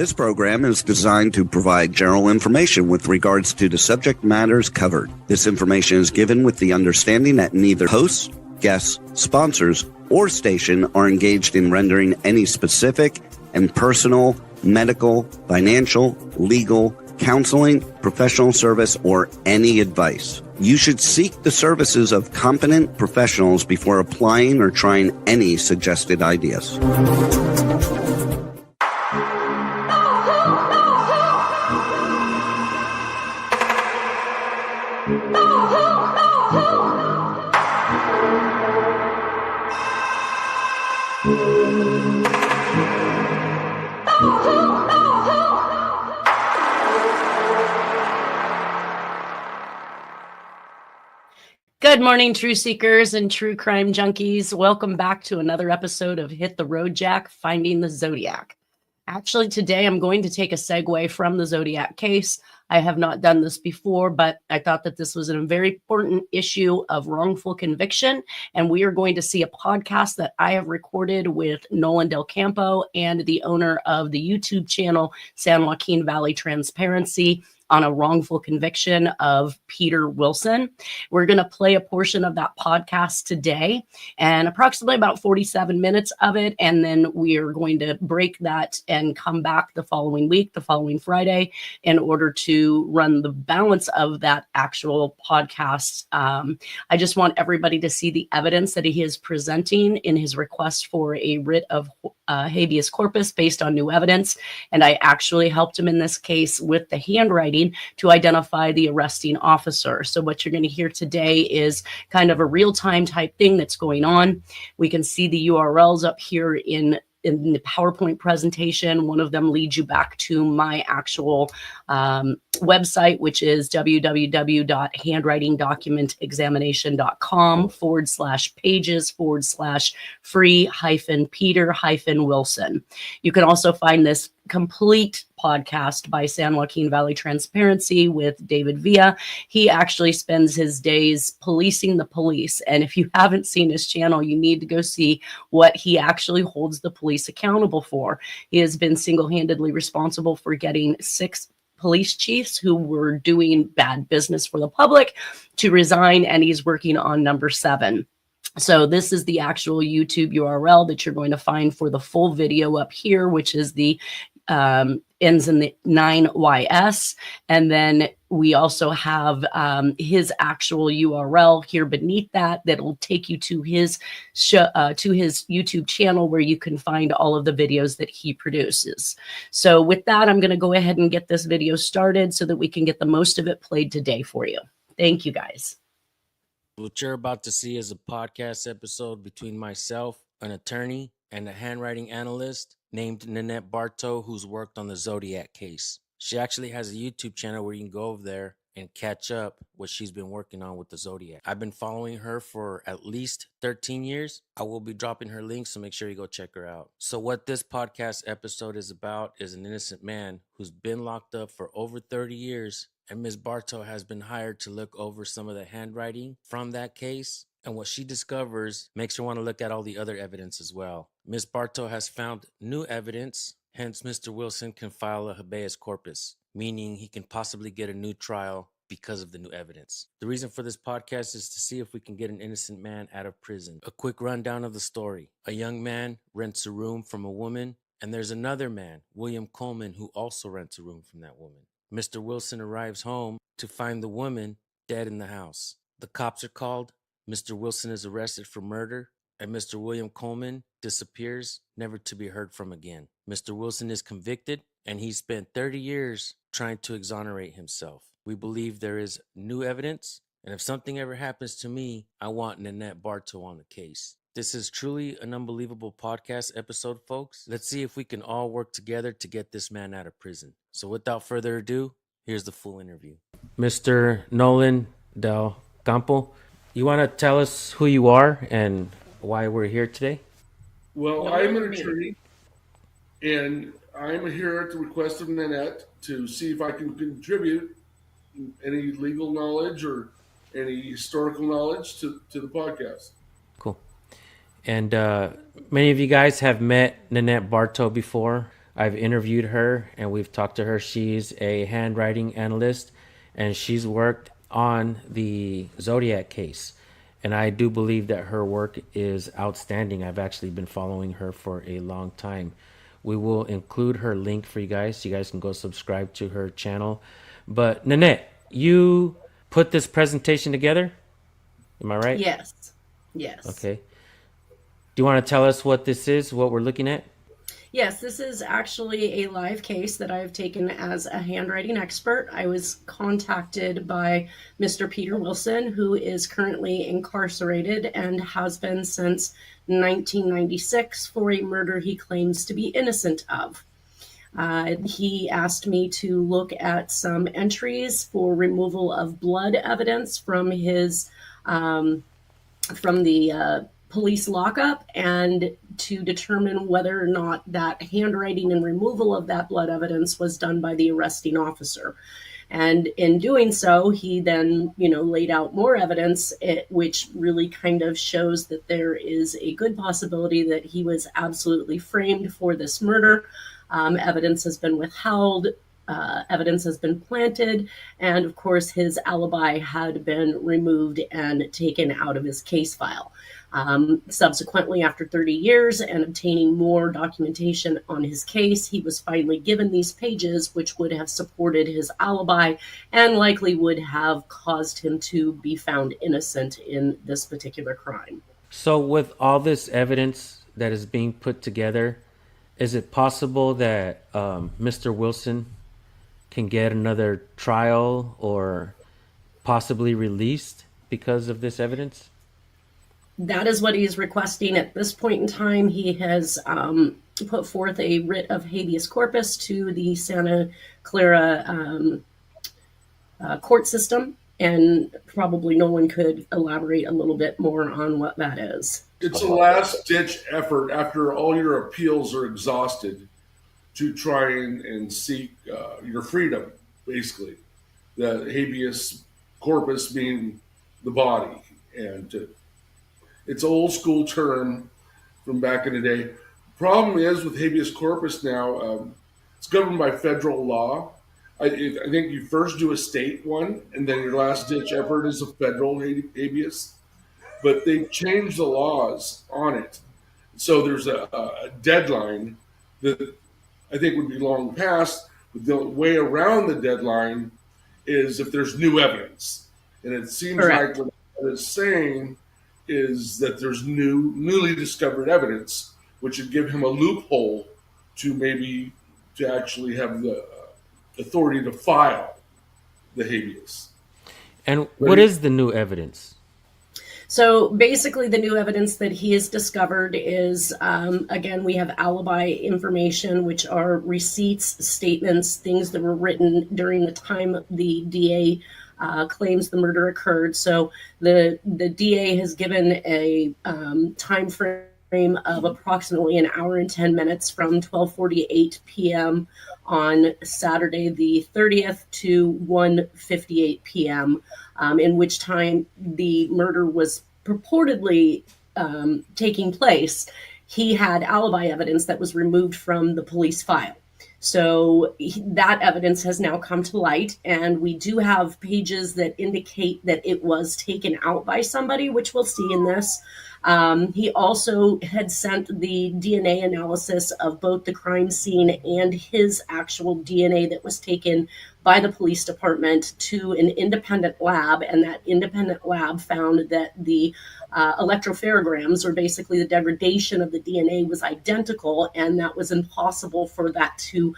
This program is designed to provide general information with regards to the subject matters covered. This information is given with the understanding that neither hosts, guests, sponsors, or station are engaged in rendering any specific and personal, medical, financial, legal, counseling, professional service, or any advice. You should seek the services of competent professionals before applying or trying any suggested ideas. Good morning, true seekers and true crime junkies. Welcome back to another episode of Hit the Road Jack, Finding the Zodiac. Actually, today I'm going to take a segue from the Zodiac case. I have not done this before, but I thought that this was a very important issue of wrongful conviction. And we are going to see a podcast that I have recorded with Nolan Del Campo and the owner of the YouTube channel, San Joaquin Valley Transparency, on a wrongful conviction of Peter Wilson. We're going to play a portion of that podcast today and approximately about 47 minutes of it. And then we are going to break that and come back the following week, the following Friday, in order to run the balance of that actual podcast. I just want everybody to see the evidence that he is presenting in his request for a writ of habeas corpus based on new evidence. And I actually helped him in this case with the handwriting to identify the arresting officer. So what you're going to hear today is kind of a real-time type thing that's going on. We can see the URLs up here in the PowerPoint presentation. One of them leads you back to my actual website, which is www.handwriting-pages/free-Peter-Wilson. You can also find this complete podcast by San Joaquin Valley Transparency with David Villa. He actually spends his days policing the police. And if you haven't seen his channel, you need to go see what he actually holds the police accountable for. He has been single-handedly responsible for getting 6 police chiefs who were doing bad business for the public to resign, and he's working on number 7. So this is the actual YouTube URL that you're going to find for the full video up here, which is the ends in the 9YS. And then we also have his actual URL here beneath that will take you to his YouTube channel, where you can find all of the videos that he produces. So with that, I'm going to go ahead and get this video started so that we can get the most of it played today for you. Thank you, guys. What you're about to see is a podcast episode between myself, an attorney, and a handwriting analyst named Nanette Bartow, who's worked on the Zodiac case. She actually has a YouTube channel where you can go over there and catch up what she's been working on with the Zodiac. I've been following her for at least 13 years. I will be dropping her links, so make sure you go check her out. So what this podcast episode is about is an innocent man who's been locked up for over 30 years, and Ms. Bartow has been hired to look over some of the handwriting from that case. And what she discovers makes her want to look at all the other evidence as well. Ms. Bartow has found new evidence, hence Mr. Wilson can file a habeas corpus, meaning he can possibly get a new trial because of the new evidence. The reason for this podcast is to see if we can get an innocent man out of prison. A quick rundown of the story. A young man rents a room from a woman, and there's another man, William Coleman, who also rents a room from that woman. Mr. Wilson arrives home to find the woman dead in the house. The cops are called. Mr. Wilson is arrested for murder, and Mr. William Coleman disappears, never to be heard from again. Mr. Wilson is convicted, and he spent 30 years trying to exonerate himself. We believe there is new evidence, and if something ever happens to me, I want Nanette Bartow on the case. This is truly an unbelievable podcast episode, folks. Let's see if we can all work together to get this man out of prison. So without further ado, here's the full interview. Mr. Nolan Del Campo, you want to tell us who you are and why we're here today? Well, I'm an attorney, and I'm here at the request of Nanette to see if I can contribute any legal knowledge or any historical knowledge to the podcast. Cool. And many of you guys have met Nanette Bartow before. I've interviewed her and we've talked to her. She's a handwriting analyst and she's worked on the Zodiac case. And I do believe that her work is outstanding. I've actually been following her for a long time. We will include her link for you guys so you guys can go subscribe to her channel. But Nanette, you put this presentation together? Am I right? Yes. Yes. Okay. Do you want to tell us what this is, what we're looking at? Yes, this is actually a live case that I've taken as a handwriting expert. I was contacted by Mr. Peter Wilson, who is currently incarcerated and has been since 1996 for a murder he claims to be innocent of. He asked me to look at some entries for removal of blood evidence from his from the police lockup and to determine whether or not that handwriting and removal of that blood evidence was done by the arresting officer. And in doing so, he then, laid out more evidence, which really kind of shows that there is a good possibility that he was absolutely framed for this murder. Evidence has been withheld. Evidence has been planted, and of course his alibi had been removed and taken out of his case file. Subsequently, after 30 years and obtaining more documentation on his case, he was finally given these pages, which would have supported his alibi and likely would have caused him to be found innocent in this particular crime. So with all this evidence that is being put together, is it possible that Mr. Wilson can get another trial or possibly released because of this evidence? That is what he's requesting at this point in time. He has put forth a writ of habeas corpus to the Santa Clara court system, and probably Nolan could elaborate a little bit more on what that is. It's a last-ditch effort after all your appeals are exhausted to try and seek your freedom, basically. The habeas corpus being the body. And it's an old school term from back in the day. Problem is with habeas corpus now, it's governed by federal law. I think you first do a state one, and then your last-ditch effort is a federal habeas. But they've changed the laws on it. So there's a deadline that I think would be long past. But the way around the deadline is if there's new evidence. And it seems Correct. like what it's saying is that there's newly discovered evidence, which would give him a loophole to actually have the authority to file the habeas. And what is the new evidence? So basically, the new evidence that he has discovered is, again, we have alibi information, which are receipts, statements, things that were written during the time the DA claims the murder occurred. So the DA has given a time frame of approximately an hour and 10 minutes from 12:48 p.m. on Saturday the 30th to 1:58 p.m., in which time the murder was purportedly taking place. He had alibi evidence that was removed from the police file. So that evidence has now come to light, and we do have pages that indicate that it was taken out by somebody, which we'll see in this. He also had sent the DNA analysis of both the crime scene and his actual DNA that was taken by the police department to an independent lab, and that independent lab found that the electropherograms, or basically the degradation of the DNA, was identical, and that was impossible for that to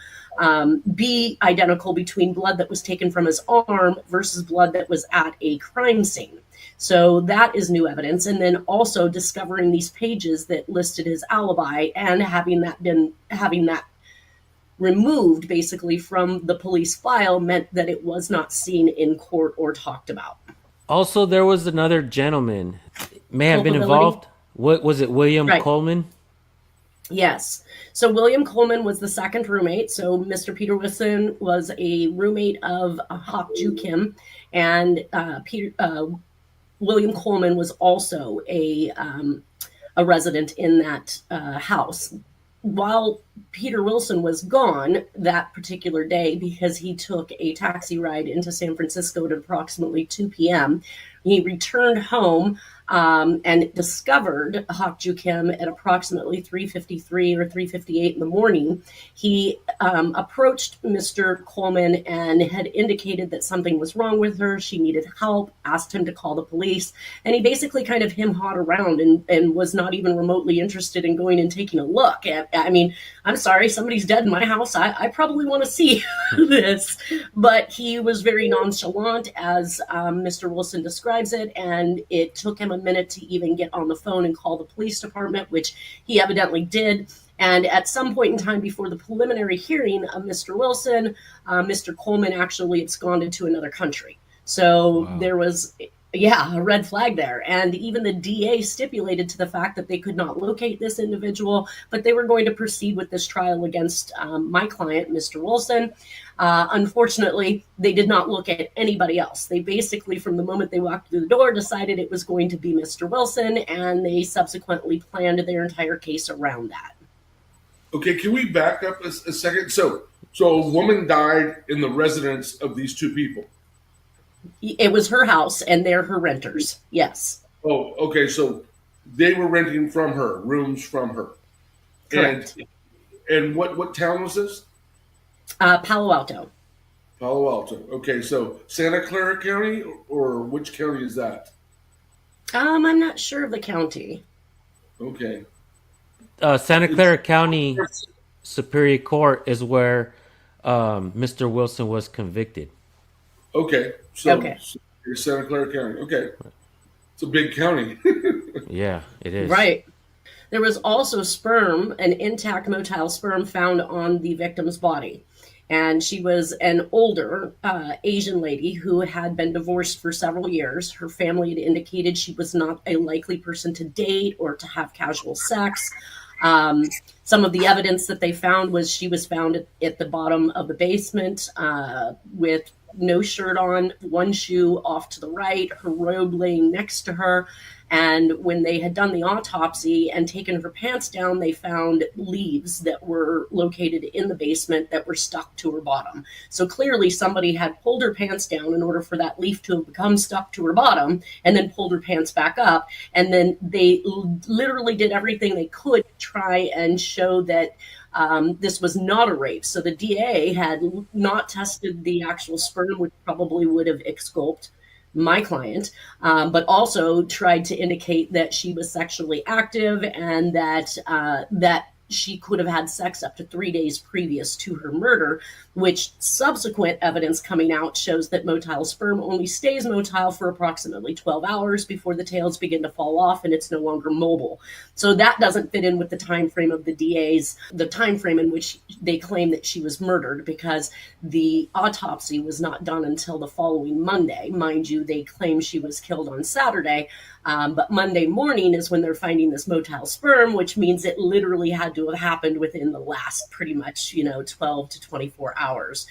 be identical between blood that was taken from his arm versus blood that was at a crime scene. So that is new evidence. And then also discovering these pages that listed his alibi and having that removed basically from the police file meant that it was not seen in court or talked about. Also, there was another gentleman may have been involved. What was it? William Coleman? Yes. So William Coleman was the second roommate. So Mr. Peter Wilson was a roommate of Hok Ju Kim, and William Coleman was also a resident in that house. while Peter Wilson was gone that particular day, because he took a taxi ride into San Francisco at approximately 2 p.m., he returned home and discovered Hak Ju Kim at approximately 3:53 or 3:58 in the morning. He approached Mr. Coleman and had indicated that something was wrong with her. She needed help, asked him to call the police, and he basically kind of him-hawed around and was not even remotely interested in going and taking a look. I mean, I'm sorry, somebody's dead in my house. I probably want to see this. But he was very nonchalant, as Mr. Wilson describes it, and it took him a minute to even get on the phone and call the police department, which he evidently did. And at some point in time before the preliminary hearing of Mr. Wilson, Mr. Coleman actually absconded to another country. So wow. There was, a red flag there. And even the DA stipulated to the fact that they could not locate this individual, but they were going to proceed with this trial against my client, Mr. Wilson. Unfortunately, they did not look at anybody else. They basically, from the moment they walked through the door, decided it was going to be Mr. Wilson, and they subsequently planned their entire case around that. Okay, can we back up a second? So a woman died in the residence of these two people. It was her house, and they're her renters. Yes. Oh, okay. So they were renting from her, rooms from her. Correct. And what town was this? Palo Alto. Palo Alto. Okay, so Santa Clara County, or which county is that? I'm not sure of the county. Okay. Santa Clara County Superior Court is where Mr. Wilson was convicted. Okay. So Santa Clara County. Okay. It's a big county. Yeah, it is. Right. There was also sperm, an intact motile sperm, found on the victim's body. And she was an older Asian lady who had been divorced for several years. Her family had indicated she was not a likely person to date or to have casual sex. Some of the evidence that they found was she was found at the bottom of the basement with no shirt on, one shoe off to the right, her robe laying next to her. And when they had done the autopsy and taken her pants down, they found leaves that were located in the basement that were stuck to her bottom. So clearly somebody had pulled her pants down in order for that leaf to have become stuck to her bottom, and then pulled her pants back up. And then they literally did everything they could to try and show that this was not a rape. So the DA had not tested the actual sperm, which probably would have exculped my client, but also tried to indicate that she was sexually active and that she could have had sex up to 3 days previous to her murder, which subsequent evidence coming out shows that motile sperm only stays motile for approximately 12 hours before the tails begin to fall off and it's no longer mobile. So that doesn't fit in with the time frame of the DA's, the time frame in which they claim that she was murdered, because the autopsy was not done until the following Monday. Mind you, they claim she was killed on Saturday, but Monday morning is when they're finding this motile sperm, which means it literally had to have happened within the last pretty much, 12 to 24 hours.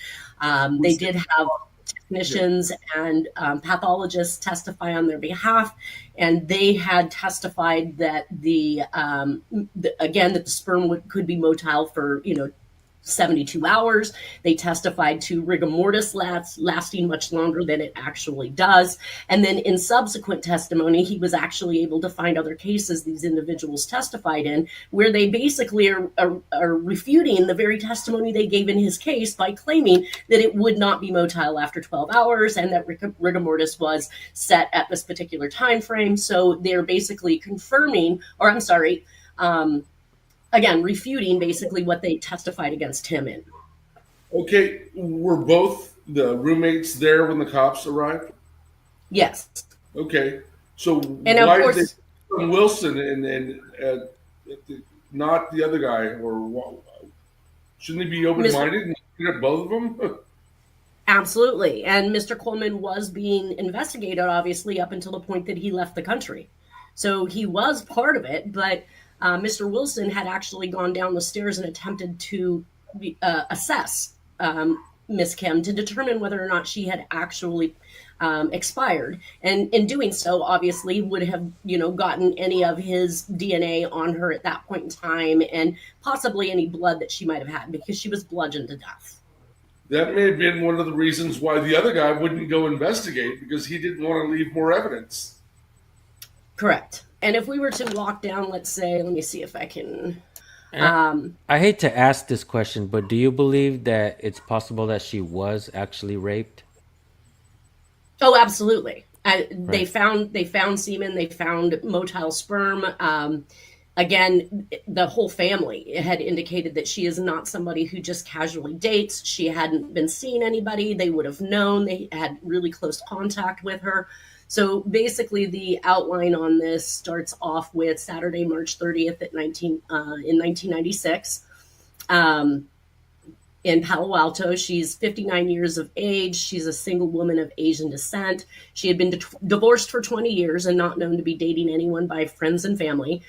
They did have technicians and pathologists testify on their behalf, and they had testified that that the sperm could be motile for 72 hours. They testified to rigor mortis lasting much longer than it actually does. And then in subsequent testimony, he was actually able to find other cases these individuals testified in where they basically are refuting the very testimony they gave in his case by claiming that it would not be motile after 12 hours and that rigor mortis was set at this particular time frame. So they're basically confirming, or I'm sorry, again, refuting basically what they testified against him in. Okay, were both the roommates there when the cops arrived? Yes. Okay, so and why of course, did they put Wilson and not the other guy? Or shouldn't they be open-minded and look at both of them? Absolutely. And Mr. Coleman was being investigated, obviously, up until the point that he left the country. So he was part of it, but Mr. Wilson had actually gone down the stairs and attempted to assess Miss Kim to determine whether or not she had actually expired. And in doing so, obviously would have, gotten any of his DNA on her at that point in time, and possibly any blood that she might have had, because she was bludgeoned to death. That may have been one of the reasons why the other guy wouldn't go investigate, because he didn't want to leave more evidence. Correct. And if we were to walk down, let's say, let me see if I can. I hate to ask this question, but do you believe that it's possible that she was actually raped? Oh, absolutely. They Right. found semen. They found motile sperm. Again, the whole family had indicated that she is not somebody who just casually dates. She hadn't been seeing anybody. They would have known. They had really close contact with her. So basically, the outline on this starts off with Saturday, March 30th in 1996. In Palo Alto. She's 59 years of age. She's a single woman of Asian descent. She had been divorced for 20 years and not known to be dating anyone by friends and family.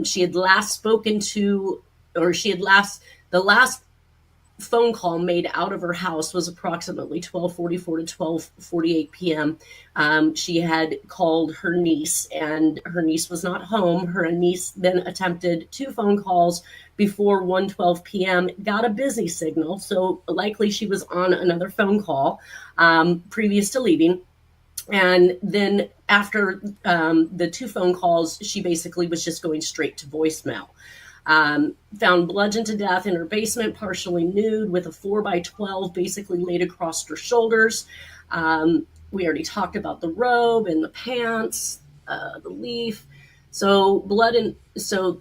She had last spoken to, or the last phone call made out of her house was approximately 12:44 to 12:48 p.m. She had called her niece, and her niece was not home. Her niece then attempted 2 phone calls before 1:12 p.m., got a busy signal, so likely she was on another phone call previous to leaving. And then after the 2 phone calls, she basically was just going straight to voicemail. Found bludgeoned to death in her basement, partially nude, with a 4x12 basically laid across her shoulders. We already talked about the robe and the pants, the leaf. So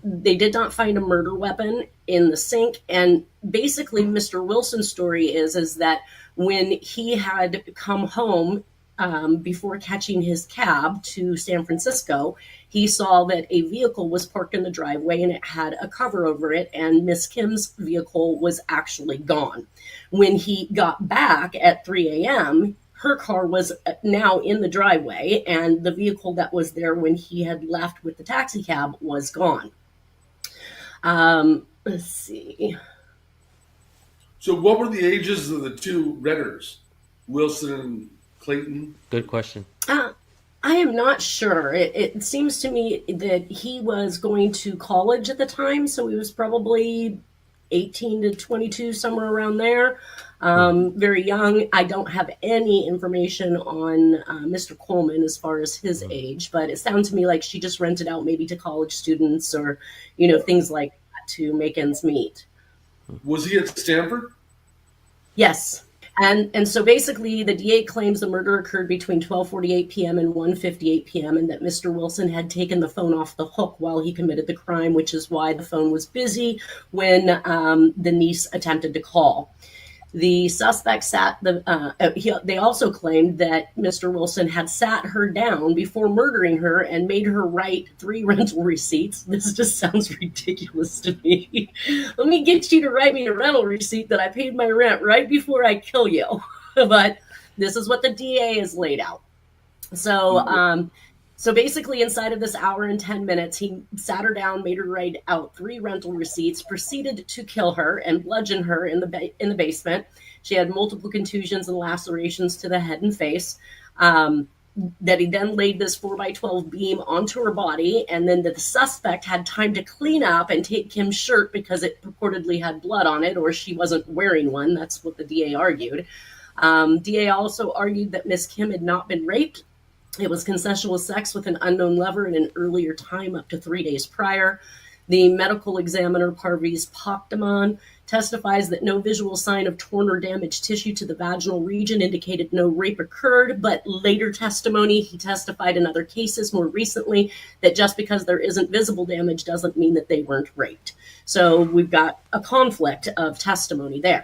they did not find a murder weapon in the sink. And basically Mr. Wilson's story is that when he had come home before catching his cab to San Francisco, he saw that a vehicle was parked in the driveway and it had a cover over it, and Miss Kim's vehicle was actually gone. When he got back at 3 a.m., her car was now in the driveway, and the vehicle that was there when he had left with the taxi cab was gone. Let's see. So what were the ages of the 2 renters, Wilson and Clayton? Good question. I am not sure. It seems to me that he was going to college at the time, so he was probably 18 to 22, somewhere around there. Very young. I don't have any information on Mr. Coleman as far as his age, but it sounds to me like she just rented out maybe to college students or, things like that to make ends meet. Was he at Stanford? Yes. And so basically the DA claims the murder occurred between 12:48 p.m. and 1:58 p.m. and that Mr. Wilson had taken the phone off the hook while he committed the crime, which is why the phone was busy when the niece attempted to call. The suspect they also claimed that Mr. Wilson had sat her down before murdering her and made her write 3 rental receipts. This just sounds ridiculous to me. Let me get you to write me a rental receipt that I paid my rent right before I kill you. But this is what the DA has laid out. So basically inside of this hour and 10 minutes, he sat her down, made her write out 3 rental receipts, proceeded to kill her and bludgeon her in the basement. She had multiple contusions and lacerations to the head and face. That he then laid this 4x12 beam onto her body, and then that the suspect had time to clean up and take Kim's shirt because it purportedly had blood on it, or she wasn't wearing one. That's what the DA argued. DA also argued that Miss Kim had not been raped. It was consensual sex with an unknown lover in an earlier time, up to 3 days prior. The medical examiner, Parviz Pakdaman, testifies that no visual sign of torn or damaged tissue to the vaginal region indicated no rape occurred, but later testimony, he testified in other cases more recently that just because there isn't visible damage doesn't mean that they weren't raped. So we've got a conflict of testimony there.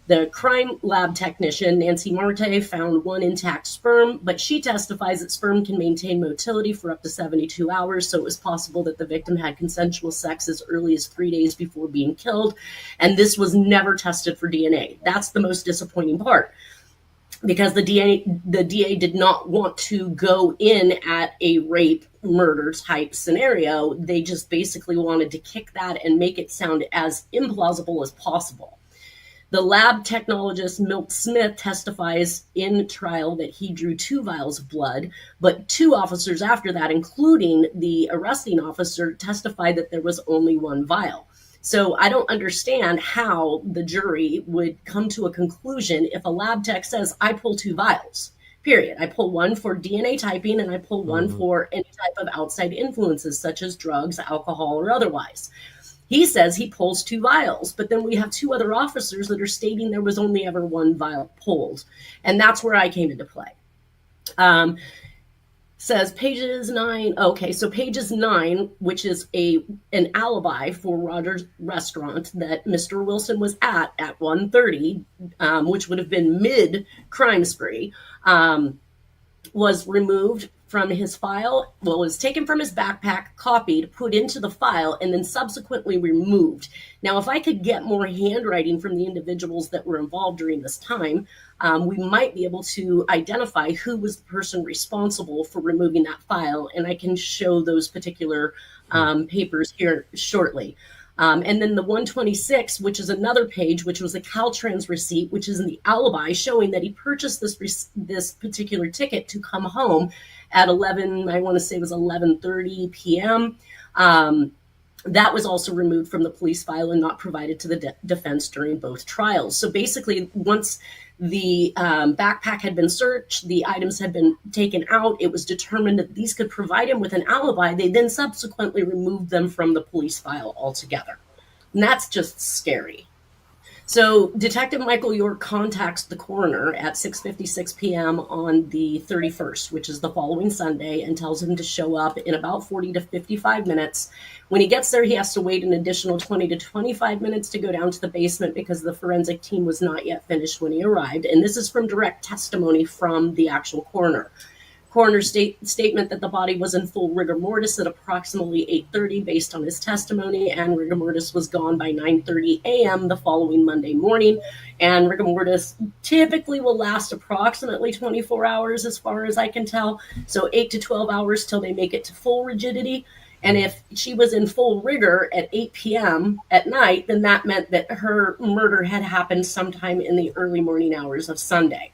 The crime lab technician, Nancy Marte, found 1 intact sperm, but she testifies that sperm can maintain motility for up to 72 hours, so it was possible that the victim had consensual sex as early as 3 days before being killed, and this was never tested for DNA. That's the most disappointing part, because the DA did not want to go in at a rape murder type scenario. They just basically wanted to kick that and make it sound as implausible as possible. The lab technologist Milt Smith testifies in trial that he drew 2 vials of blood, but 2 officers after that, including the arresting officer, testified that there was only 1 vial. So I don't understand how the jury would come to a conclusion if a lab tech says, I pull 2 vials, period. I pull 1 for DNA typing and I pull 1 for any type of outside influences such as drugs, alcohol, or otherwise. He says he pulls 2 vials, but then we have 2 other officers that are stating there was only ever 1 vial pulled. And that's where I came into play. Says pages 9. Okay, so pages 9, which is an alibi for Rogers Restaurant that Mr. Wilson was at 1:30, which would have been mid-crime spree, was removed from his file. Well, it was taken from his backpack, copied, put into the file, and then subsequently removed. Now, if I could get more handwriting from the individuals that were involved during this time, we might be able to identify who was the person responsible for removing that file, and I can show those particular papers here shortly. And then the 126, which is another page, which was a Caltrans receipt, which is in the alibi showing that he purchased this particular ticket to come home at 11, I want to say it was 11:30 p.m. That was also removed from the police file and not provided to the defense during both trials. So basically, once the backpack had been searched, the items had been taken out, it was determined that these could provide him with an alibi. They then subsequently removed them from the police file altogether. And that's just scary. So Detective Michael York contacts the coroner at 6:56 p.m. on the 31st, which is the following Sunday, and tells him to show up in about 40 to 55 minutes. When he gets there, he has to wait an additional 20 to 25 minutes to go down to the basement because the forensic team was not yet finished when he arrived. And this is from direct testimony from the actual coroner. Coroner's statement that the body was in full rigor mortis at approximately 8:30 based on his testimony, and rigor mortis was gone by 9:30 a.m. the following Monday morning. And rigor mortis typically will last approximately 24 hours as far as I can tell. So 8 to 12 hours till they make it to full rigidity. And if she was in full rigor at 8 p.m. at night, then that meant that her murder had happened sometime in the early morning hours of Sunday.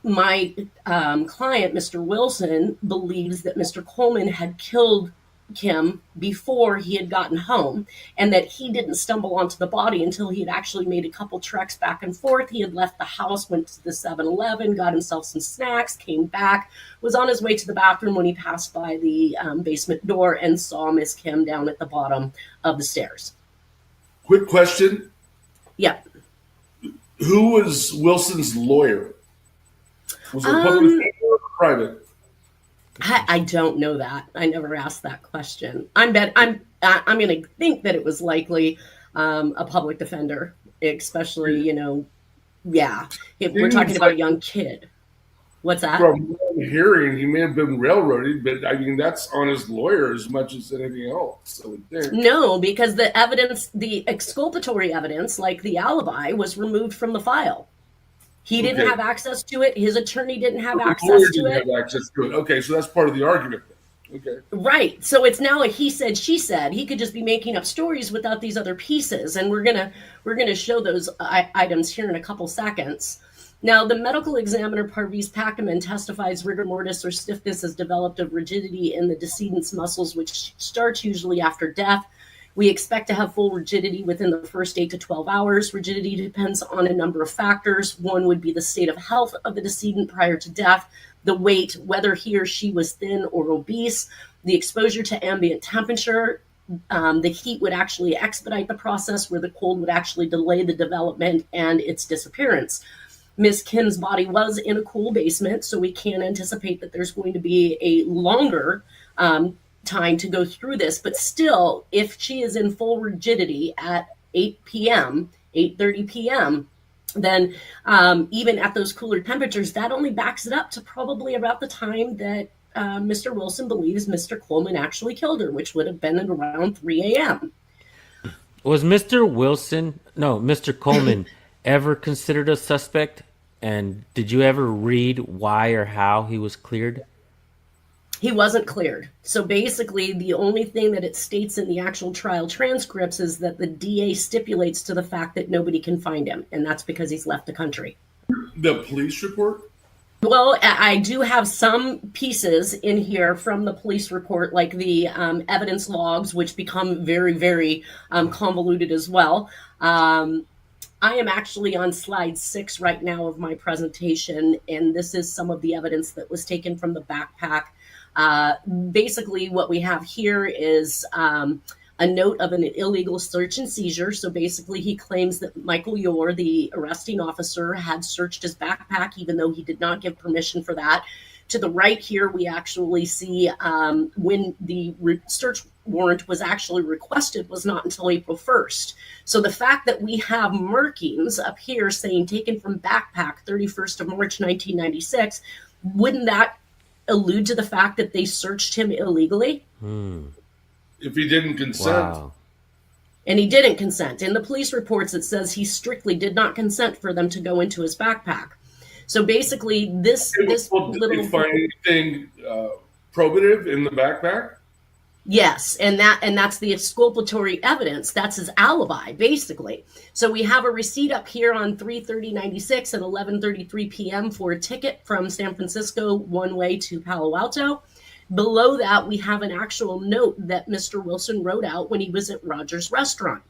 My client, Mr. Wilson, believes that Mr. Coleman had killed Kim before he had gotten home, and that he didn't stumble onto the body until he had actually made a couple treks back and forth. He had left the house, went to the 7-Eleven, got himself some snacks, came back, was on his way to the bathroom when he passed by the basement door and saw Miss Kim down at the bottom of the stairs. Quick question. Yeah. Who was Wilson's lawyer? Was it public or private? I don't know that. I never asked that question. I'm going to think that it was likely a public defender, especially, if we're talking about a young kid. What's that? From hearing, he may have been railroaded, but I mean, that's on his lawyer as much as anything else. No, because the evidence, the exculpatory evidence, like the alibi, was removed from the file. He didn't have access to it. His attorney didn't have access to it. Okay, so that's part of the argument. Okay. Right. So it's now a he said, she said. He could just be making up stories without these other pieces, and we're gonna show those items here in a couple seconds. Now, the medical examiner Parviz Packerman testifies rigor mortis or stiffness has developed of rigidity in the decedent's muscles, which starts usually after death. We expect to have full rigidity within the first 8 to 12 hours. Rigidity depends on a number of factors. One would be the state of health of the decedent prior to death, the weight, whether he or she was thin or obese, the exposure to ambient temperature. The heat would actually expedite the process, where the cold would actually delay the development and its disappearance. Miss Kim's body was in a cool basement, so we can anticipate that there's going to be a longer time to go through this, but still, if she is in full rigidity at 8 p.m., 8:30 p.m., then even at those cooler temperatures, that only backs it up to probably about the time that Mr. Wilson believes Mr. Coleman actually killed her, which would have been at around 3 a.m. Was Mr. Coleman ever considered a suspect? And did you ever read why or how he was cleared? He wasn't cleared. So basically, the only thing that it states in the actual trial transcripts is that the DA stipulates to the fact that nobody can find him, and that's because he's left the country. The police report? Well, I do have some pieces in here from the police report, like the evidence logs, which become very, very convoluted as well. I am actually on slide 6 right now of my presentation, and this is some of the evidence that was taken from the backpack. Basically, what we have here is a note of an illegal search and seizure. So basically, he claims that Michael Yore, the arresting officer, had searched his backpack, even though he did not give permission for that. To the right here, we actually see when the search warrant was actually requested was not until April 1st. So the fact that we have markings up here saying taken from backpack 31st of March 1996, wouldn't that allude to the fact that they searched him illegally? If he didn't consent. Wow. And he didn't consent. In the police reports, it says he strictly did not consent for them to go into his backpack. So basically, this Did little... they find anything probative in the backpack? Yes, and that's the exculpatory evidence. That's his alibi, basically. So we have a receipt up here on 3/30/96 at 11:33 p.m. for a ticket from San Francisco one way to Palo Alto. Below that, we have an actual note that Mr. Wilson wrote out when he was at Rogers Restaurant.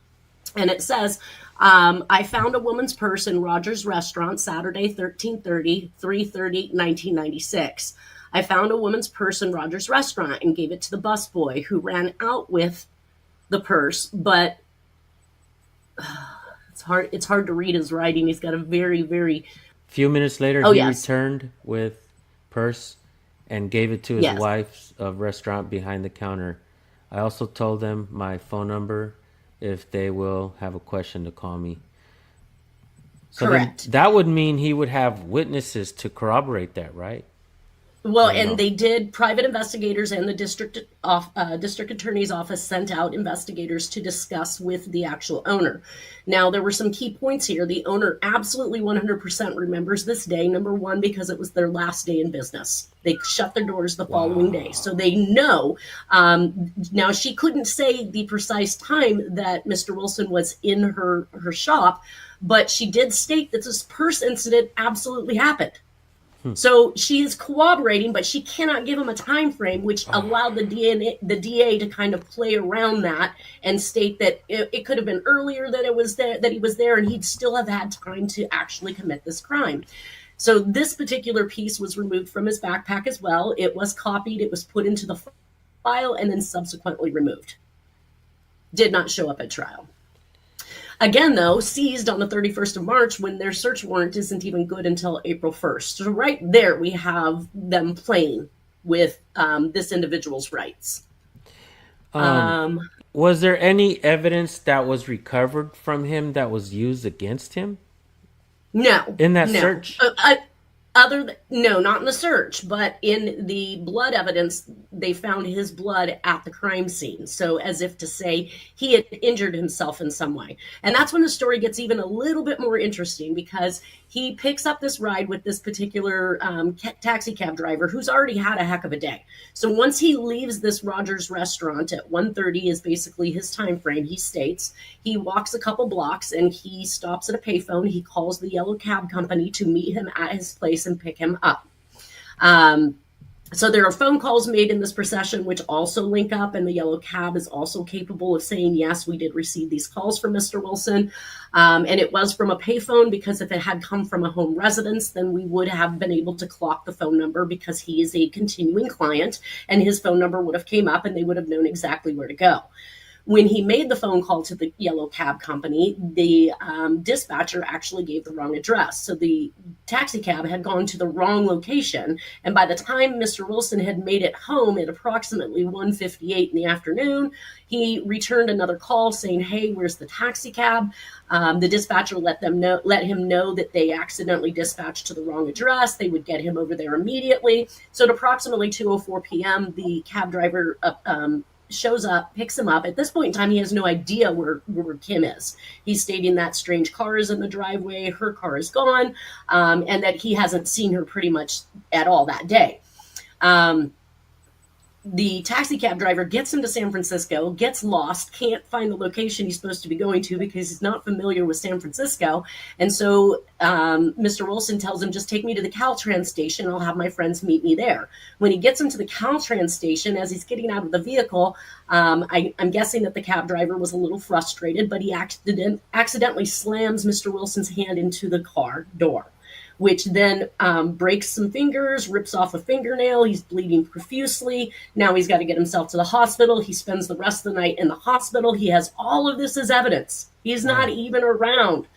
And it says, I found a woman's purse in Rogers Restaurant Saturday, 13/30, 3/30/1996. I found a woman's purse in Rogers Restaurant and gave it to the busboy who ran out with the purse. But it's hard to read his writing. He's got a very, very... Few minutes later, he returned with purse and gave it to his wife's restaurant behind the counter. I also told them my phone number if they will have a question to call me. So correct. That would mean he would have witnesses to corroborate that, right? Well, and they did. Private investigators and the district attorney's office sent out investigators to discuss with the actual owner. Now, there were some key points here. The owner absolutely 100% remembers this day. Number one, because it was their last day in business. They shut their doors the following day. So they know. Now, she couldn't say the precise time that Mr. Wilson was in her shop, but she did state that this purse incident absolutely happened. So she is corroborating, but she cannot give him a time frame, which allowed the DA to kind of play around that and state that it could have been earlier that he was there, and he'd still have had time to actually commit this crime. So this particular piece was removed from his backpack as well. It was copied, it was put into the file, and then subsequently removed. Did not show up at trial. Again, though, seized on the 31st of March when their search warrant isn't even good until April 1st. So right there, we have them playing with this individual's rights. Was there any evidence that was recovered from him that was used against him? No. In that search? No, not in the search, but in the blood evidence, they found his blood at the crime scene. So as if to say he had injured himself in some way. And that's when the story gets even a little bit more interesting, because he picks up this ride with this particular taxi cab driver who's already had a heck of a day. So once he leaves this Rogers Restaurant at 1:30 is basically his time frame, he states, he walks a couple blocks and he stops at a payphone. He calls the yellow cab company to meet him at his place and pick him up. So there are phone calls made in this procession which also link up, and the yellow cab is also capable of saying, yes, we did receive these calls from Mr. Wilson. And it was from a payphone, because if it had come from a home residence, then we would have been able to clock the phone number, because he is a continuing client and his phone number would have came up and they would have known exactly where to go. When he made the phone call to the yellow cab company, the dispatcher actually gave the wrong address. So the taxi cab had gone to the wrong location. And by the time Mr. Wilson had made it home at approximately 1:58 in the afternoon, he returned another call saying, hey, where's the taxi cab? The dispatcher let him know that they accidentally dispatched to the wrong address. They would get him over there immediately. So at approximately 2:04 p.m., the cab driver shows up, picks him up. At this point in time, he has no idea where Kim is. He's stating that strange car is in the driveway, her car is gone, and that he hasn't seen her pretty much at all that day. the taxi cab driver gets him to San Francisco, gets lost, can't find the location he's supposed to be going to because he's not familiar with San Francisco. And so Mr. Wilson tells him, just take me to the Caltrans station. I'll have my friends meet me there. When he gets him to the Caltrans station, as he's getting out of the vehicle, I'm guessing that the cab driver was a little frustrated, but he accidentally slams Mr. Wilson's hand into the car door, which then breaks some fingers, rips off a fingernail. He's bleeding profusely. Now he's got to get himself to the hospital. He spends the rest of the night in the hospital. He has all of this as evidence. He's not even around.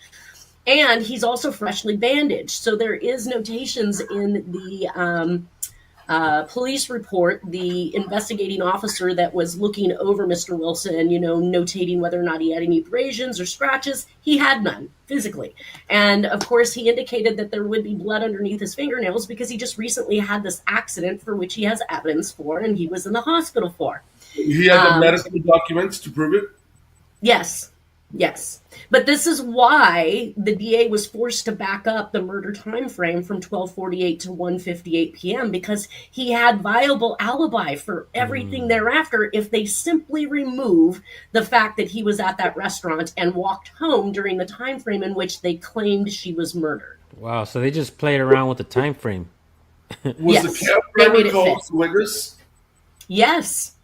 And he's also freshly bandaged. So there is notations in the police report, the investigating officer that was looking over Mr. Wilson, notating whether or not he had any abrasions or scratches. He had none physically. And of course, he indicated that there would be blood underneath his fingernails because he just recently had this accident for which he has evidence for, and he was in the hospital for. He had the medical documents to prove it? Yes. But this is why the DA was forced to back up the murder time frame from 12:48 to 1:58 p.m. because he had viable alibi for everything thereafter if they simply remove the fact that he was at that restaurant and walked home during the time frame in which they claimed she was murdered. Wow, so they just played around with the time frame. Was the cab driver called as a witness? Yes.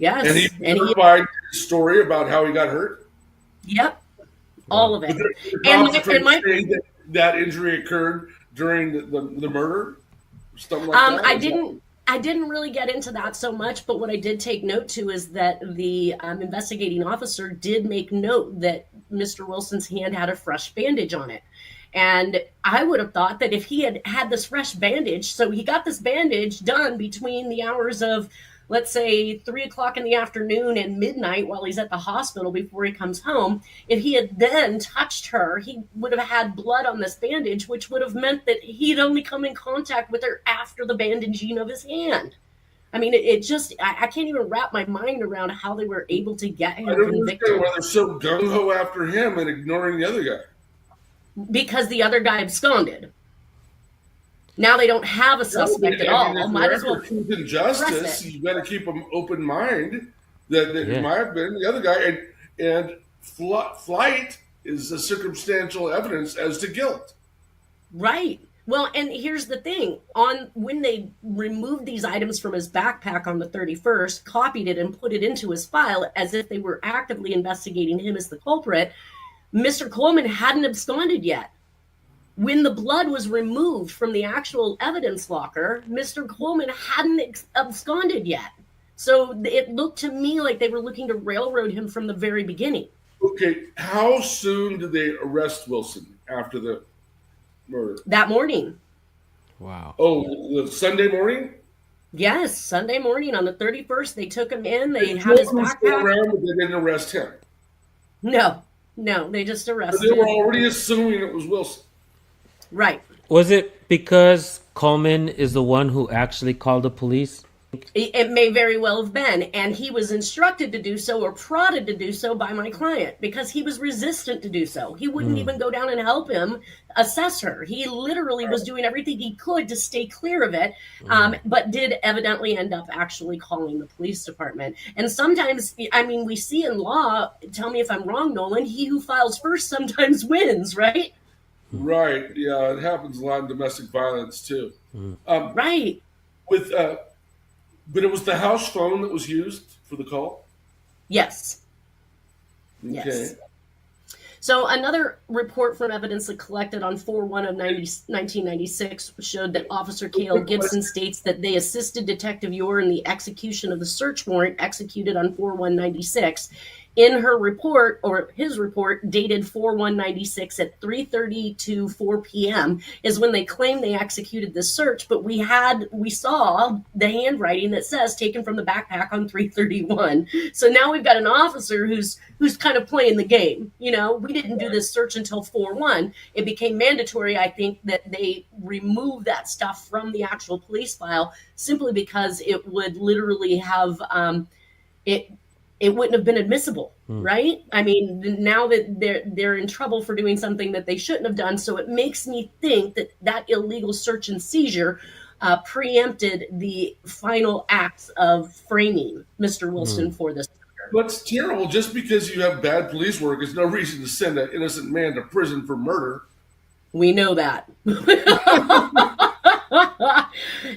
And he verified his story about how he got hurt? Yep, all of it. And that injury occurred during the murder, something like that. I didn't really get into that so much, but what I did take note to is that the investigating officer did make note that Mr. Wilson's hand had a fresh bandage on it. And I would have thought that if he had this fresh bandage, so he got this bandage done between the hours of, let's say, 3:00 in the afternoon and midnight while he's at the hospital before he comes home, if he had then touched her, he would have had blood on this bandage, which would have meant that he'd only come in contact with her after the bandaging of his hand. I mean, I can't even wrap my mind around how they were able to get him convicted. I don't understand why they're so gung-ho after him and ignoring the other guy. Because the other guy absconded. Now they don't have a suspect at all. Might as well truth and justice. You got to keep an open mind that it might have been the other guy, and flight is a circumstantial evidence as to guilt. Right. Well, and here's the thing: when they removed these items from his backpack on the 31st, copied it and put it into his file as if they were actively investigating him as the culprit, Mr. Coleman hadn't absconded yet. When the blood was removed from the actual evidence locker, Mr. Coleman hadn't absconded yet. So it looked to me like they were looking to railroad him from the very beginning. Okay, how soon did they arrest Wilson after the murder? That morning. Wow. Oh, Sunday morning? Yes, Sunday morning on the 31st. They took him in. They had his backpack. Around, but they didn't arrest him. No, they just arrested him. They were already assuming it was Wilson. Right. Was it because Coleman is the one who actually called the police? It may very well have been. And he was instructed to do so or prodded to do so by my client because he was resistant to do so. He wouldn't even go down and help him assess her. He literally was doing everything he could to stay clear of it, but did evidently end up actually calling the police department. And sometimes, we see in law, tell me if I'm wrong, Nolan, he who files first sometimes wins, right? Right. Yeah, it happens a lot in domestic violence too. Right. But it was the house phone that was used for the call? Yes. Okay. Yes. So another report from evidence that collected on 4/1 of 1996 showed that Officer Cale Gibson states that they assisted Detective Yore in the execution of the search warrant executed on 4/1/96. In her report, or his report, dated 4/1/96 at 3:30 to 4 p.m. is when they claim they executed this search, but we saw the handwriting that says taken from the backpack on 3/31. So now we've got an officer who's kind of playing the game. We didn't do this search until 4/1. It became mandatory, I think, that they remove that stuff from the actual police file simply because it would literally have it wouldn't have been admissible, right? Now that they're in trouble for doing something that they shouldn't have done, so it makes me think that illegal search and seizure preempted the final acts of framing Mr. Wilson for this. That's terrible. Just because you have bad police work is no reason to send an innocent man to prison for murder. We know that.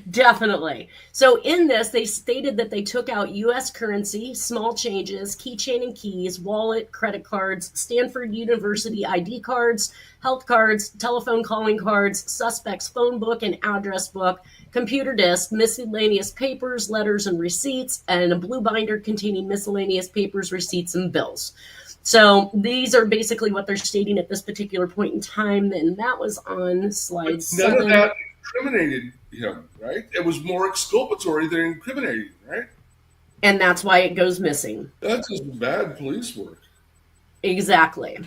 Definitely. So in this, they stated that they took out U.S. currency, small changes, keychain and keys, wallet, credit cards, Stanford University ID cards, health cards, telephone calling cards, suspect's phone book and address book, computer disk, miscellaneous papers, letters, and receipts, and a blue binder containing miscellaneous papers, receipts, and bills. So these are basically what they're stating at this particular point in time, and that was on slide 7. None of that incriminated him, right? It was more exculpatory than incriminating, right? And that's why it goes missing. That's just bad police work. Exactly.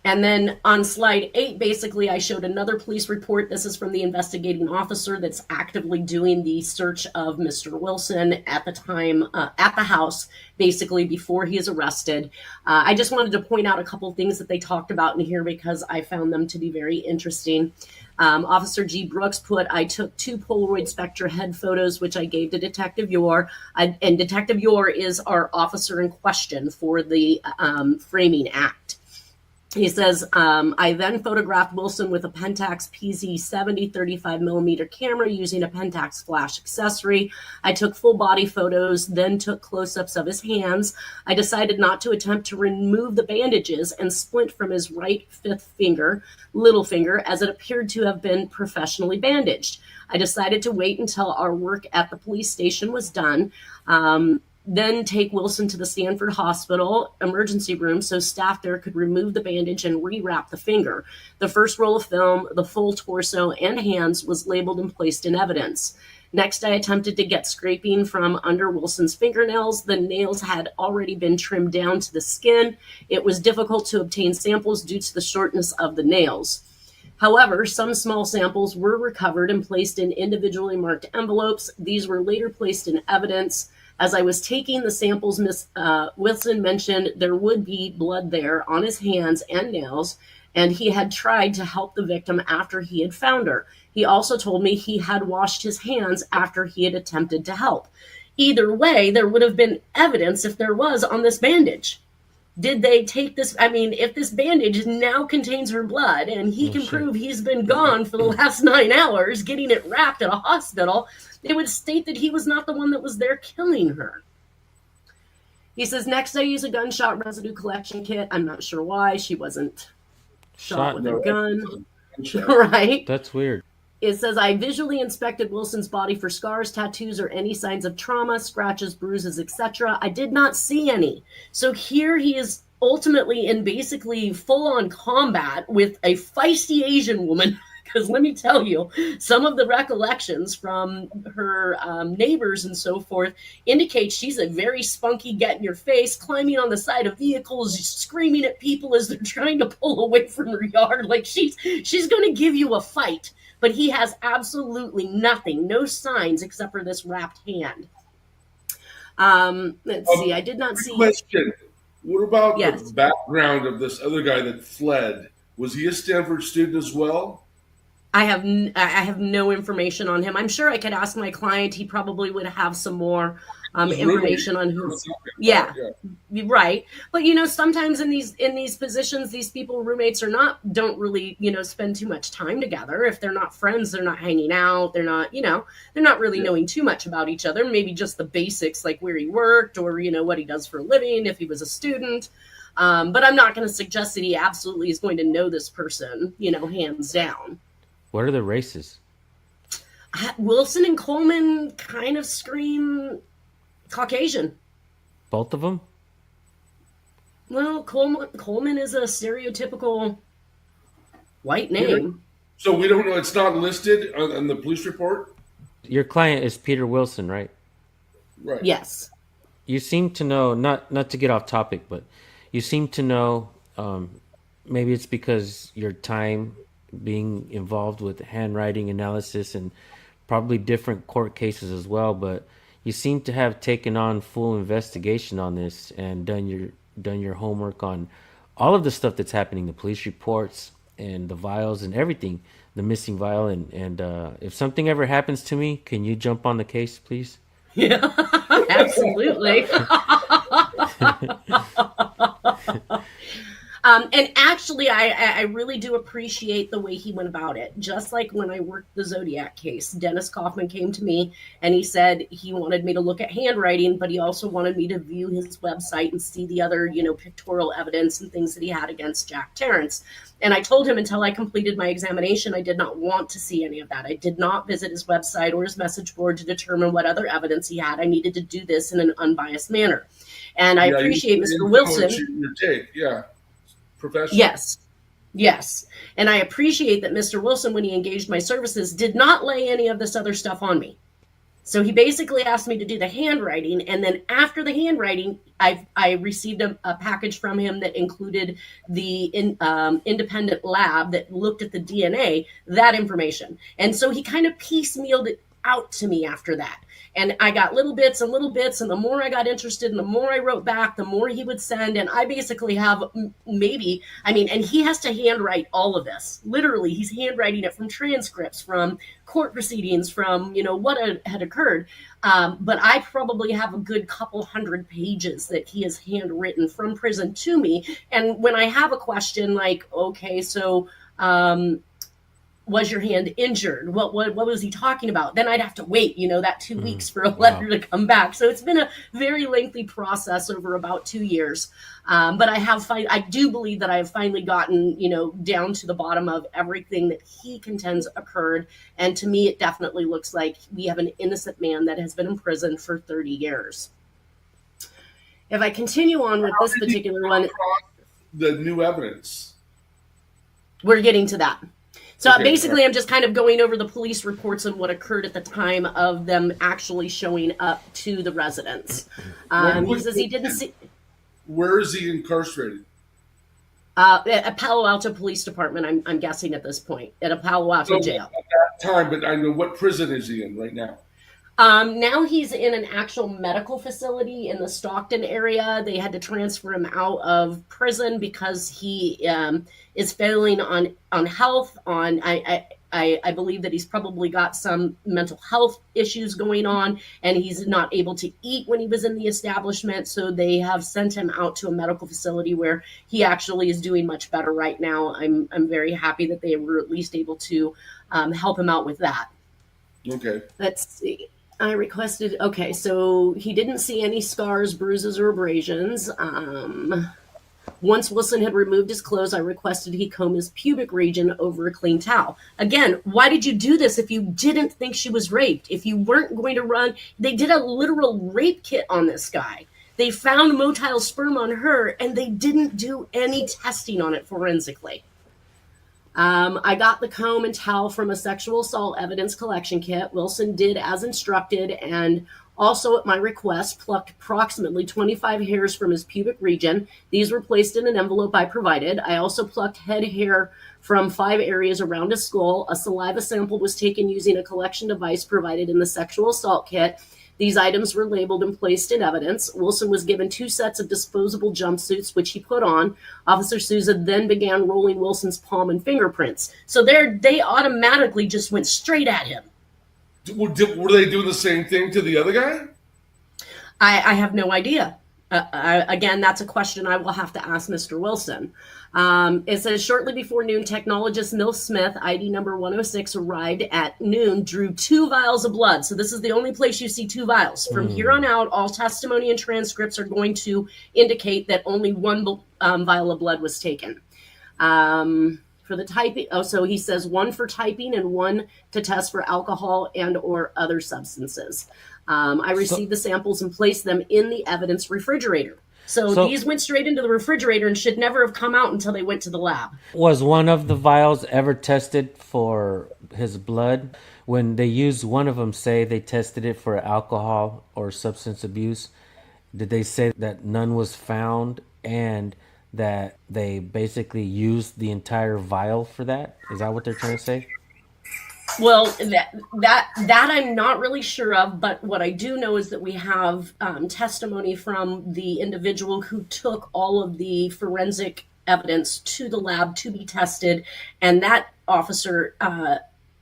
And then on slide 8, basically, I showed another police report. This is from the investigating officer that's actively doing the search of Mr. Wilson at the time, at the house, basically before he is arrested. I just wanted to point out a couple things that they talked about in here because I found them to be very interesting. Officer G. Brooks put, I took 2 Polaroid Spectra head photos, which I gave to Detective Yor. And Detective Yor is our officer in question for the framing act. He says, I then photographed Wilson with a Pentax PZ70 35mm camera using a Pentax flash accessory. I took full body photos, then took close-ups of his hands. I decided not to attempt to remove the bandages and splint from his right fifth finger, little finger, as it appeared to have been professionally bandaged. I decided to wait until our work at the police station was done. Then take Wilson to the Stanford Hospital emergency room so staff there could remove the bandage and rewrap the finger. The first roll of film, the full torso and hands was labeled and placed in evidence. Next, I attempted to get scraping from under Wilson's fingernails. The nails had already been trimmed down to the skin. It was difficult to obtain samples due to the shortness of the nails. However, some small samples were recovered and placed in individually marked envelopes. These were later placed in evidence. As I was taking the samples, Wilson mentioned there would be blood there on his hands and nails, and he had tried to help the victim after he had found her. He also told me he had washed his hands after he had attempted to help. Either way, there would have been evidence if there was on this bandage. Did they take this? I mean, if this bandage now contains her blood and he can prove he's been gone for the last 9 hours getting it wrapped at a hospital, they would state that he was not the one that was there killing her. He says, next I use a gunshot residue collection kit. I'm not sure why. She wasn't shot with a gun. Right? That's weird. It says, I visually inspected Wilson's body for scars, tattoos, or any signs of trauma, scratches, bruises, etc. I did not see any. So here he is ultimately in basically full-on combat with a feisty Asian woman. Because let me tell you, some of the recollections from her neighbors and so forth indicate she's a very spunky, get-in-your-face, climbing on the side of vehicles, screaming at people as they're trying to pull away from her yard. Like she's going to give you a fight. But he has absolutely nothing, no signs except for this wrapped hand. Let's see. I did not see. Question. What about the background of this other guy that fled? Was he a Stanford student as well? I have no information on him. I'm sure I could ask my client. He probably would have some more information on who. Yeah, right. But sometimes in these positions, these people, roommates or not, don't really spend too much time together. If they're not friends, they're not hanging out. They're not they're not really knowing too much about each other. Maybe just the basics, like where he worked or what he does for a living, if he was a student. But I'm not going to suggest that he absolutely is going to know this person, hands down. What are the races? Wilson and Coleman kind of scream Caucasian. Both of them? Well, Coleman is a stereotypical white name. So we don't know. It's not listed on the police report? Your client is Peter Wilson, right? Right. Yes. You seem to know, not to get off topic, but you seem to know, maybe it's because your time being involved with handwriting analysis and probably different court cases as well, but you seem to have taken on full investigation on this and done your homework on all of the stuff that's happening, the police reports and the vials and everything. the missing vial, and if something ever happens to me, can you jump on the case, please? Yeah, absolutely. And actually, I really do appreciate the way he went about it. Just like when I worked the Zodiac case, Dennis Kaufman came to me and he said he wanted me to look at handwriting, but he also wanted me to view his website and see the other, pictorial evidence and things that he had against Jack Terrence. And I told him until I completed my examination, I did not want to see any of that. I did not visit his website or his message board to determine what other evidence he had. I needed to do this in an unbiased manner. And I appreciate Mr. Wilson. Your take, yeah. Professional. Yes. And I appreciate that Mr. Wilson, when he engaged my services, did not lay any of this other stuff on me. So he basically asked me to do the handwriting. And then after the handwriting, I received a package from him that included the independent lab that looked at the DNA, that information. And so he kind of piecemealed it out to me after that. And I got little bits. And the more I got interested and the more I wrote back, the more he would send. And I basically have and he has to handwrite all of this. Literally, he's handwriting it from transcripts, from court proceedings, from, what had occurred. But I probably have a good couple hundred pages that he has handwritten from prison to me. And when I have a question like, okay, so, was your hand injured? What was he talking about? Then I'd have to wait, that 2 weeks for a letter to come back. So it's been a very lengthy process over about 2 years. But I do believe that I have finally gotten, down to the bottom of everything that he contends occurred. And to me, it definitely looks like we have an innocent man that has been in prison for 30 years. If I continue on with this particular one, the new evidence. We're getting to that. So Okay, basically, I'm just kind of going over the police reports and what occurred at the time of them actually showing up to the residence. He says he didn't see. Where is he incarcerated? At Palo Alto Police Department, I'm guessing at this point, at a Palo Alto jail. At that time, but I know, what prison is he in right now? Now he's in an actual medical facility in the Stockton area. They had to transfer him out of prison because he is failing on health. I believe that he's probably got some mental health issues going on, and he's not able to eat when he was in the establishment. So they have sent him out to a medical facility where he actually is doing much better right now. I'm very happy that they were at least able to help him out with that. Okay. Let's see. I requested, okay, so he didn't see any scars, bruises, or abrasions. Once Wilson had removed his clothes, I requested he comb his pubic region over a clean towel. Again, why did you do this if you didn't think she was raped? If you weren't going to run, they did a literal rape kit on this guy. They found motile sperm on her, and they didn't do any testing on it forensically. I got the comb and towel from a sexual assault evidence collection kit. Wilson did as instructed, and also at my request plucked approximately 25 hairs from his pubic region. These were placed in an envelope I provided. I also plucked head hair from 5 areas around his skull. A saliva sample was taken using a collection device provided in the sexual assault kit. These items were labeled and placed in evidence. Wilson was given 2 sets of disposable jumpsuits, which he put on. Officer Souza then began rolling Wilson's palm and fingerprints. So they automatically just went straight at him. Were they doing the same thing to the other guy? I have no idea. Again, that's a question I will have to ask Mr. Wilson. It says, shortly before noon, technologist Mill Smith, ID number 106, arrived at noon, drew 2 vials of blood. So this is the only place you see 2 vials. From here on out, all testimony and transcripts are going to indicate that only 1 vial of blood was taken. For the typing, so he says 1 for typing and 1 to test for alcohol and or other substances. I received the samples and placed them in the evidence refrigerator. So these went straight into the refrigerator and should never have come out until they went to the lab. Was one of the vials ever tested for his blood? When they used one of them, say they tested it for alcohol or substance abuse, did they say that none was found and that they basically used the entire vial for that? Is that what they're trying to say? Well, that I'm not really sure of, but what I do know is that we have testimony from the individual who took all of the forensic evidence to the lab to be tested, and that officer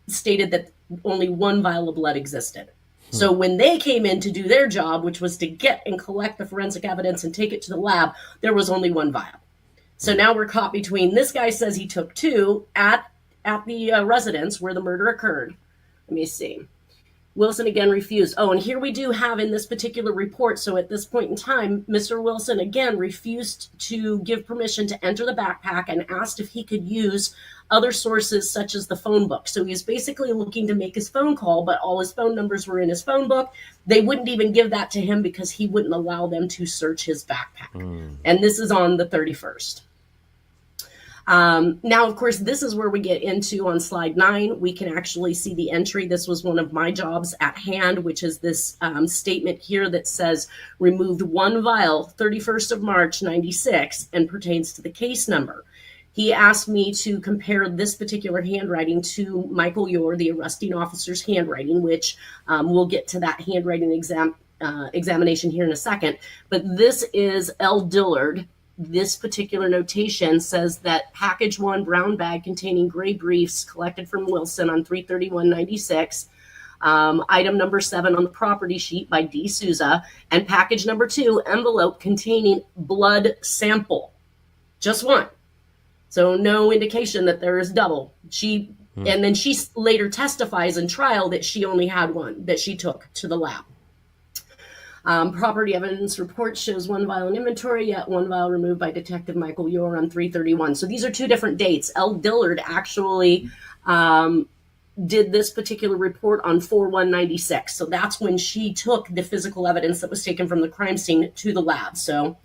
stated that only one vial of blood existed. So when they came in to do their job, which was to get and collect the forensic evidence and take it to the lab, there was only one vial. So now we're caught between, this guy says he took 2 at the residence where the murder occurred. Let me see. Wilson again refused. Oh, and here we do have in this particular report, so at this point in time, Mr. Wilson again refused to give permission to enter the backpack and asked if he could use other sources such as the phone book. So he was basically looking to make his phone call, but all his phone numbers were in his phone book. They wouldn't even give that to him because he wouldn't allow them to search his backpack. And this is on the 31st. Now, of course, this is where we get into on slide 9. We can actually see the entry. This was one of my jobs at hand, which is this statement here that says removed 1 vial, 31st of March, 96, and pertains to the case number. He asked me to compare this particular handwriting to Michael Yor, the arresting officer's handwriting, which we'll get to that handwriting examination here in a second. But this is L. Dillard. This particular notation says that package 1 brown bag containing gray briefs collected from Wilson on 3/31/96, item number 7 on the property sheet by D. Souza, and package number 2 envelope containing blood sample, just 1. So no indication that there is double. And then she later testifies in trial that she only had 1 that she took to the lab. Property evidence report shows 1 vial in inventory, yet 1 vial removed by Detective Michael Yor on 3/31. So these are 2 different dates. L. Dillard actually did this particular report on 4/1/96. So that's when she took the physical evidence that was taken from the crime scene to the lab. So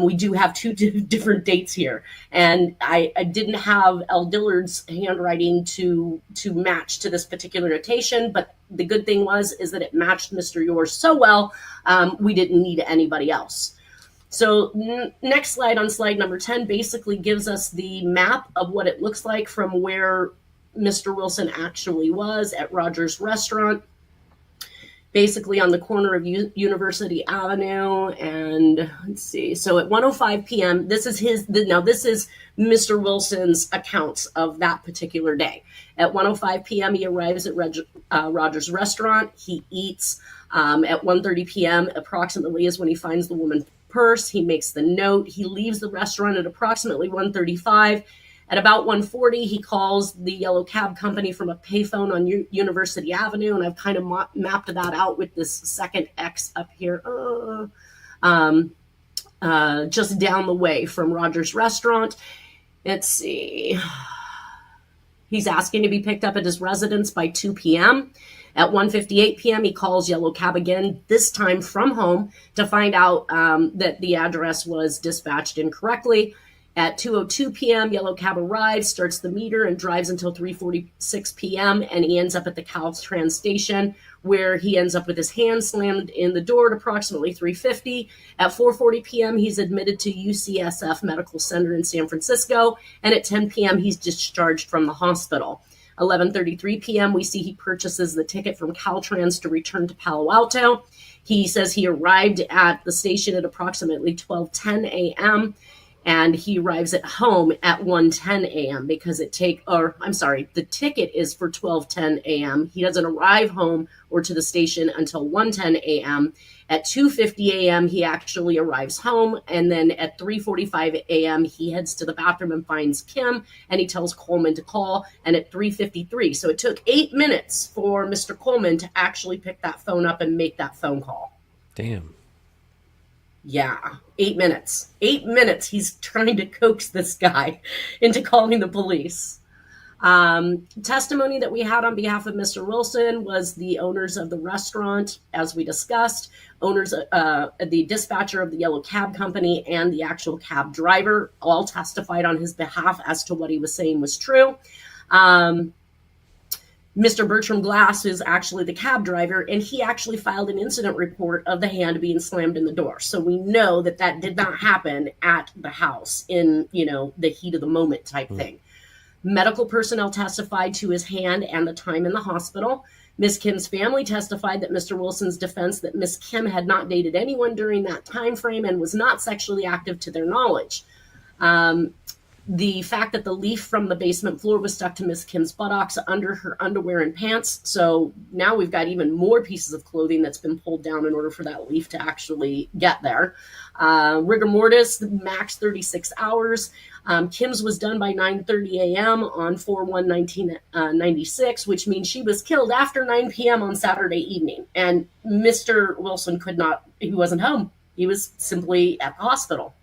we do have 2 different dates here. And I didn't have L. Dillard's handwriting to match to this particular notation, but the good thing is that it matched Mr. Yor so well, we didn't need anybody else. So next slide, on slide number 10, basically gives us the map of what it looks like from where Mr. Wilson actually was at Rogers Restaurant, basically on the corner of University Avenue. And let's see, so at 1:05 p.m., this is Mr. Wilson's accounts of that particular day. At 1:05 p.m., he arrives at Rogers Restaurant. He eats. At 1:30 p.m. approximately is when he finds the woman's purse. He makes the note. He leaves the restaurant at approximately 1:35. At about 1:40, he calls the yellow cab company from a payphone on University Avenue, and I've kind of mapped that out with this second X up here, just down the way from Rogers Restaurant. Let's see. He's asking to be picked up at his residence by 2 p.m. At 1:58 p.m., he calls yellow cab again, this time from home, to find out that the address was dispatched incorrectly. At 2:02 p.m., yellow cab arrives, starts the meter, and drives until 3:46 p.m., and he ends up at the Caltrans station, where he ends up with his hand slammed in the door at approximately 3:50. At 4:40 p.m., he's admitted to UCSF Medical Center in San Francisco, and at 10 p.m., he's discharged from the hospital. 11:33 p.m., we see he purchases the ticket from Caltrans to return to Palo Alto. He says he arrived at the station at approximately 12:10 a.m., and he arrives at home at 1:10 a.m. because the ticket is for 12:10 a.m. He doesn't arrive home or to the station until 1:10 a.m. At 2:50 a.m., he actually arrives home, and then at 3:45 a.m., he heads to the bathroom and finds Kim, and he tells Coleman to call, and at 3:53. So it took 8 minutes for Mr. Coleman to actually pick that phone up and make that phone call. Damn. Yeah, 8 minutes. 8 minutes he's trying to coax this guy into calling the police. Testimony that we had on behalf of Mr. Wilson was the owners of the restaurant, as we discussed, the dispatcher of the yellow cab company, and the actual cab driver all testified on his behalf as to what he was saying was true. Mr. Bertram Glass is actually the cab driver, and he actually filed an incident report of the hand being slammed in the door. So we know that did not happen at the house in, the heat of the moment type thing. Medical personnel testified to his hand and the time in the hospital. Ms. Kim's family testified that Mr. Wilson's defense that Ms. Kim had not dated anyone during that time frame and was not sexually active to their knowledge. the fact that the leaf from the basement floor was stuck to Miss Kim's buttocks under her underwear and pants. So now we've got even more pieces of clothing that's been pulled down in order for that leaf to actually get there. Rigor mortis, max 36 hours. Kim's was done by 9:30 a.m. on 4/1/1996, which means she was killed after 9 p.m. on Saturday evening. And Mr. Wilson he wasn't home. He was simply at the hospital.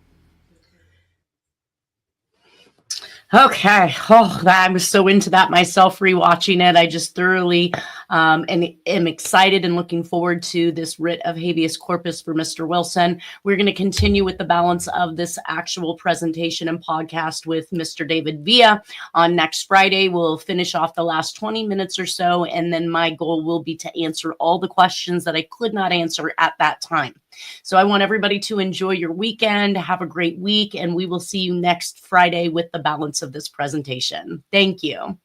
Okay. Oh, I was so into that myself, rewatching it. I just thoroughly and am excited and looking forward to this writ of habeas corpus for Mr. Wilson. We're going to continue with the balance of this actual presentation and podcast with Mr. David Villa on next Friday. We'll finish off the last 20 minutes or so, and then my goal will be to answer all the questions that I could not answer at that time. So I want everybody to enjoy your weekend, have a great week, and we will see you next Friday with the balance of this presentation. Thank you.